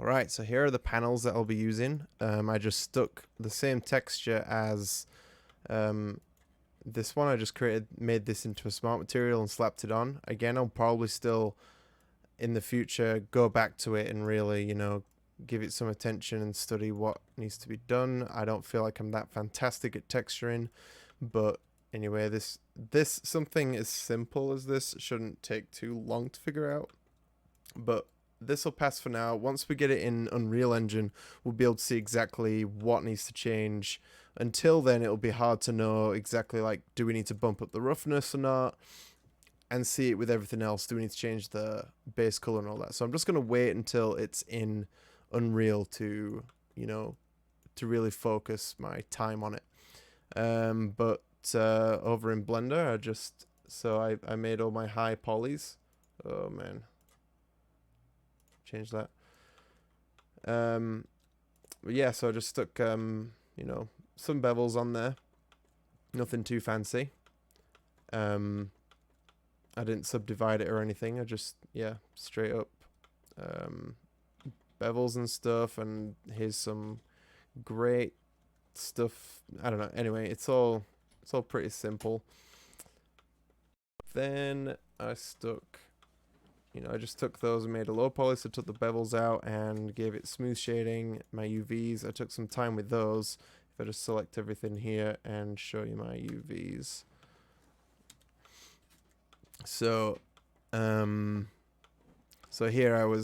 Alright, so here are the panels that I'll be using. I just stuck the same texture as this one. I just made this into a smart material and slapped it on. Again, I'll probably still, in the future, go back to it and really, give it some attention and study what needs to be done. I don't feel like I'm that fantastic at texturing, but anyway, this something as simple as this shouldn't take too long to figure out. But this will pass for now. Once we get it in Unreal Engine, we'll be able to see exactly what needs to change. Until then, it'll be hard to know exactly, like, do we need to bump up the roughness or not? And see it with everything else. Do we need to change the base color and all that? So I'm just going to wait until it's in Unreal to, to really focus my time on it. But over in Blender, I made all my high polys. Oh, man. Change that. Yeah, so I just stuck, some bevels on there. Nothing too fancy. I didn't subdivide it or anything. I just, straight up bevels and stuff. And here's some great stuff. I don't know. Anyway, it's all pretty simple. Then I stuck, I just took those and made a low poly, so took the bevels out and gave it smooth shading. My UVs, I took some time with those. If I just select everything here and show you my UVs. So, so here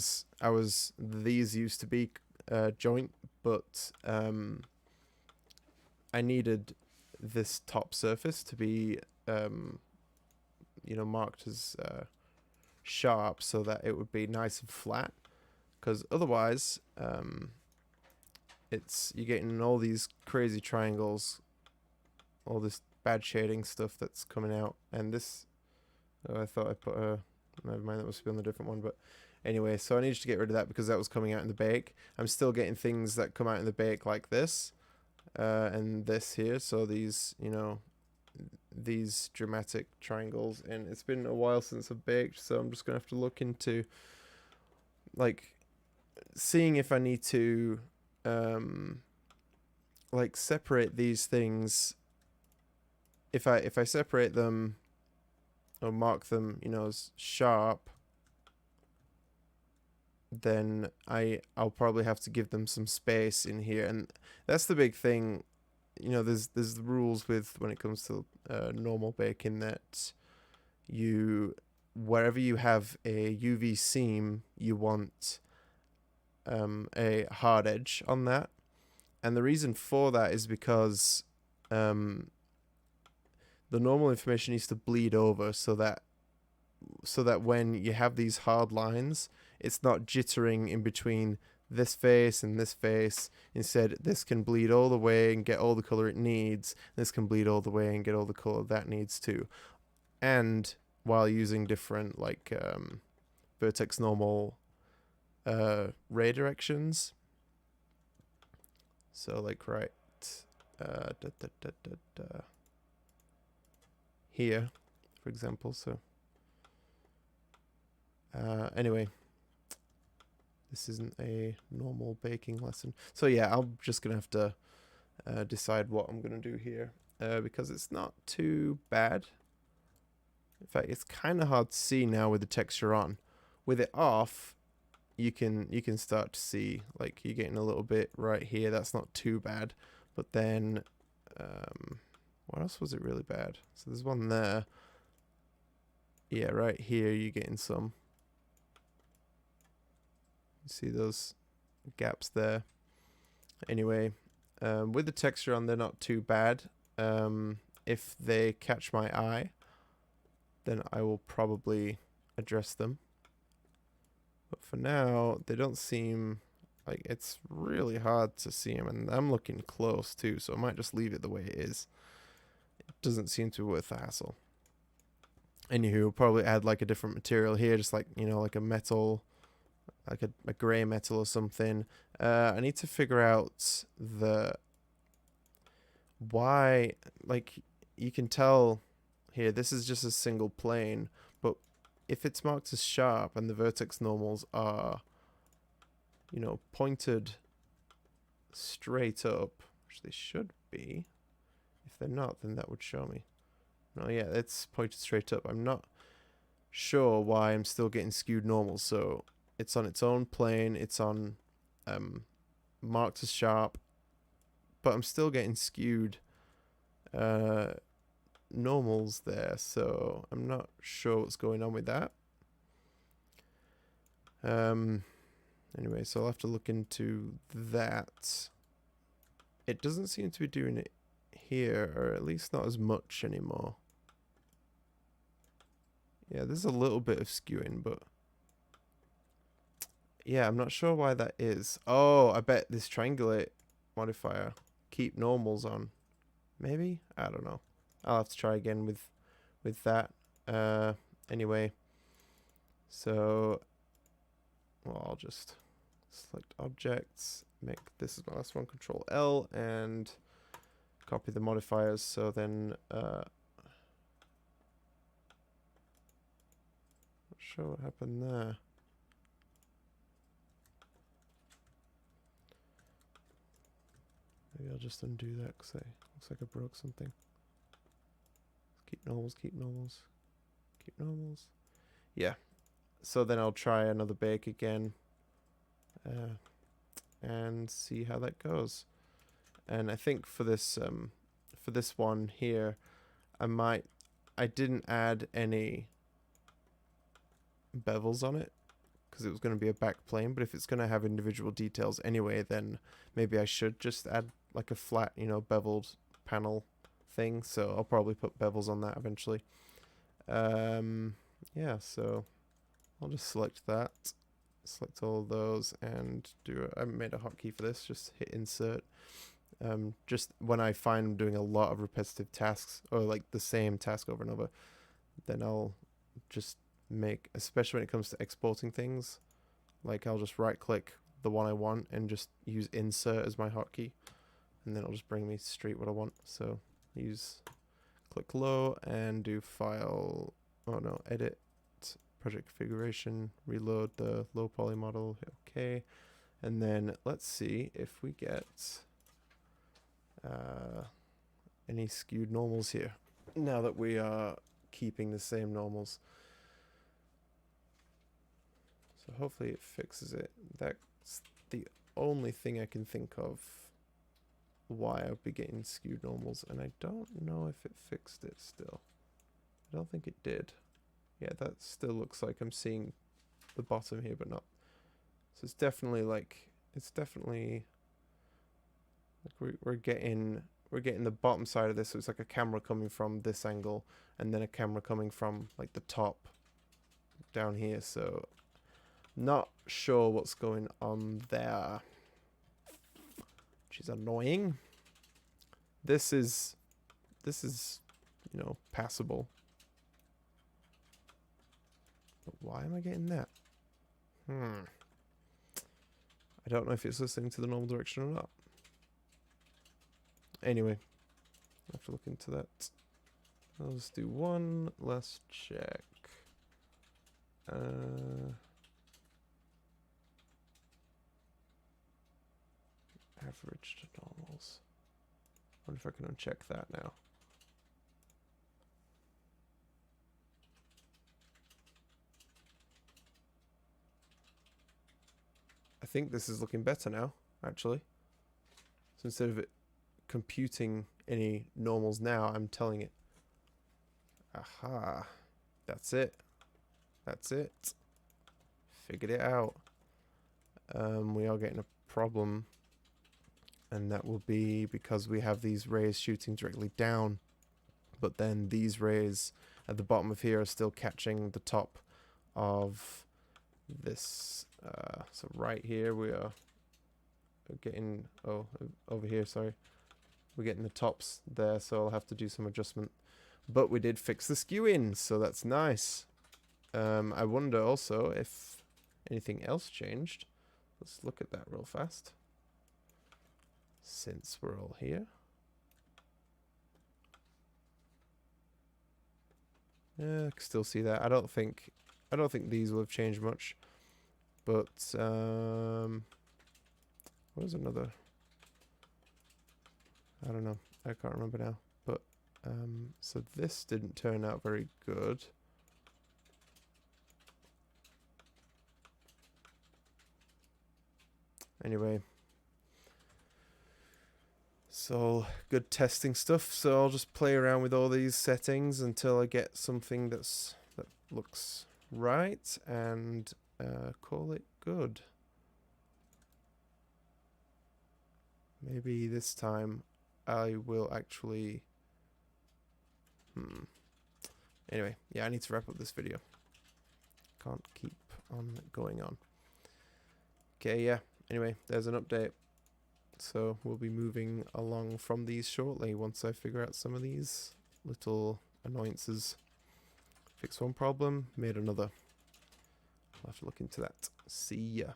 these used to be joint, but I needed this top surface to be, marked as sharp so that it would be nice and flat, because otherwise you're getting all these crazy triangles, all this bad shading stuff that's coming out. And this, I thought I put never mind, that must be on the different one. But anyway, so I needed to get rid of that because that was coming out in the bake. I'm still getting things that come out in the bake like this and this here. So these, these dramatic triangles. And it's been a while since I've baked, so I'm just gonna have to look into, like, seeing if I need to like separate these things. If I separate them or mark them, as sharp, then I'll probably have to give them some space in here. And that's the big thing. There's the rules with when it comes to normal baking, that wherever you have a UV seam, you want a hard edge on that. And the reason for that is because the normal information needs to bleed over, so that when you have these hard lines, it's not jittering in between this face and this face. Instead, this can bleed all the way and get all the color it needs. This can bleed all the way and get all the color that needs too. And while using different, like, vertex normal ray directions. So, like, right here, for example. So anyway, this isn't a normal baking lesson. So yeah, I'm just gonna have to decide what I'm gonna do here, because it's not too bad. In fact, it's kind of hard to see now with the texture on. With it off, you can start to see, like, you're getting a little bit right here. That's not too bad. But then what else was it really bad? So there's one there. Yeah, right here you're getting some. You see those gaps there. Anyway, with the texture on, they're not too bad. If they catch my eye, then I will probably address them. But for now, they don't seem like, it's really hard to see them, and I'm looking close too, so I might just leave it the way it is. It doesn't seem to be worth the hassle. Anywho, probably add like a different material here, just like, like a metal, like a gray metal or something. I need to figure out why, like, you can tell here, this is just a single plane, but if it's marked as sharp and the vertex normals are you know, pointed straight up, which they should be. If they're not, then that would show me. No, yeah, it's pointed straight up. I'm not sure why I'm still getting skewed normals. So it's on its own plane. It's on marked as sharp, but I'm still getting skewed normals there. So I'm not sure what's going on with that. Anyway, so I'll have to look into that. It doesn't seem to be doing it here, or at least not as much anymore. Yeah, there's a little bit of skewing, but yeah, I'm not sure why that is. Oh, I bet this triangulate modifier keep normals on. Maybe? I don't know. I'll have to try again with that. Anyway, so well, I'll just select objects, make this is my last one, Control L, and copy the modifiers. So then, not sure what happened there. Maybe I'll just undo that because it looks like I broke something. Keep normals, keep normals, keep normals. Yeah. So then I'll try another bake again, and see how that goes. And I think for this one here, I didn't add any bevels on it because it was going to be a back plane. But if it's going to have individual details anyway, then maybe I should just add like a flat, you know, beveled panel thing. So I'll probably put bevels on that eventually. Yeah, so I'll just select that, select all of those, and do it. I made a hotkey for this. Just hit insert. Just when I find I'm doing a lot of repetitive tasks or like the same task over and over, then I'll just make, especially when it comes to exporting things, like I'll just right click the one I want and just use insert as my hotkey, and then it'll just bring me straight what I want. So use click low and do file, oh no, edit, project configuration, reload the low poly model, okay, and then let's see if we get any skewed normals here now that we are keeping the same normals. So hopefully it fixes it. That's the only thing I can think of why I'll be getting skewed normals, and I don't know if it fixed it still. I don't think it did. Yeah, that still looks like I'm seeing the bottom here, but not. So it's definitely like, we're getting the bottom side of this. So it's like a camera coming from this angle, and then a camera coming from like the top down here. So not sure what's going on there, which is annoying. This is, you know, passable. But why am I getting that? I don't know if it's listening to the normal direction or not. Anyway, I have to look into that. I'll just do one last check. Average to normals. I wonder if I can uncheck that now. I think this is looking better now, actually. So instead of it computing any normals now, I'm telling it. Aha. That's it. That's it. Figured it out. We are getting a problem, and that will be because we have these rays shooting directly down, but then these rays at the bottom of here are still catching the top of this. So right here we are getting, oh, over here, sorry, we're getting the tops there, so I'll have to do some adjustment. But we did fix the skewing, so that's nice. I wonder also if anything else changed. Let's look at that real fast, since we're all here. Yeah, I can still see that. I don't think these will have changed much, but What was another? I don't know. I can't remember now. But so this didn't turn out very good. Anyway, so good testing stuff. So I'll just play around with all these settings until I get something that looks right, and call it good. Maybe this time I will actually. Anyway, yeah, I need to wrap up this video. Can't keep on going on. Okay, yeah. Anyway, there's an update. So we'll be moving along from these shortly once I figure out some of these little annoyances. Fix one problem, made another. I'll have to look into that. See ya.